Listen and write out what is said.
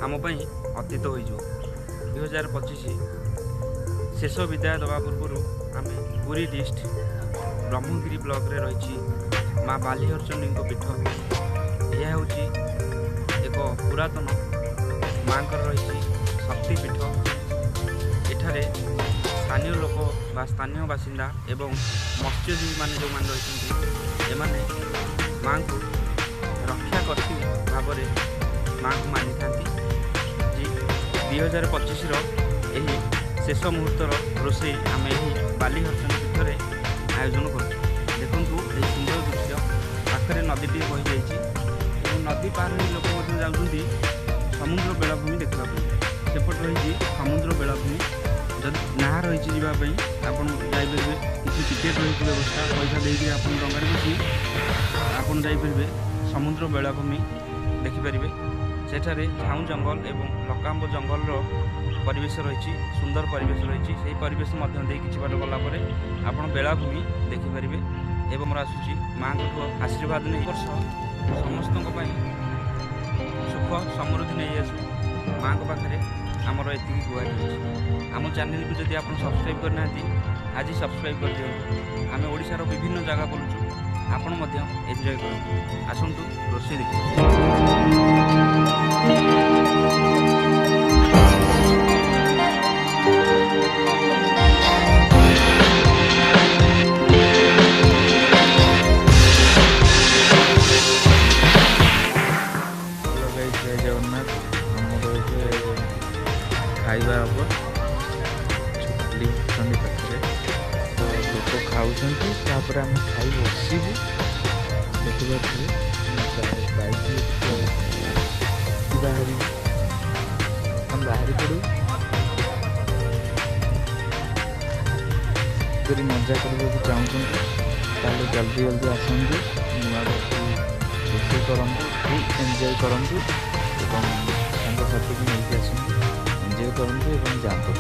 आम अतीत हो 2025 शेष विदाय दवा पूर्व आम पुरी डिस्ट्रिक्ट ब्रह्मगिरी ब्लॉक रे रही माँ बालीहरचंडी पीठ यह हूँ एक पुरातन माँ रही शक्तिपीठ। एठारे स्थानीय लोक बा स्थानीय बासिंदा एवं मत्स्यजीवी मान जो मान रही एमाने माँ को रक्षा करती भाव माँ को मानी था। 2025 यही शेष मुहूर्तर रोषे आम यही बालीहरचंडी पीठरे आयोजन कर देखूँ ये सुंदर दृश्य पाखे नदीटी बही जाइए नदी पार लोक जाऊँगी समुद्र बेलाभूमि देखा सेपट रही समुद्र बेलाभूमि जब ना रही जावाई आप जापर किसी टिकेट रही व्यवस्था पैसा देकर आप डंगार बसी आप जापर समुद्र बेलाभूमि देखिपारे। सेठारे झाऊ जंगल एवं लकाम्ब जंगल परिवेश रही सुंदर परिवेश रही से परिवेश किसी बाट गलापर आप बेलाभूमि देखिपारे। एवं आसूँ माँ को आशीर्वाद नहीं वर्ष समस्त सुख समृद्धि नहीं आसू माँ को पाखे आमर एति गुहारी आम चैनल को जब आप सब्सक्राइब करना आज सब्सक्राइब कर दिखाँ। आम ओडिशार विभिन्न जगह बुलूँ आपण एंजॉय कर आसतु रोषे देखिए। जय जगन्नाथ खाଇବା हम चंडी पाखे तो लोक खाऊँ आम खाई बसबू देखिए बाइक बाहरी हम बाहरी पड़ू यदि मजा करने चाहूँ जल्दी जल्दी आसतु नुआ रोषे करूँ एंजॉय करूँ साथी नहीं आसतु एंजॉय करूँ जातु।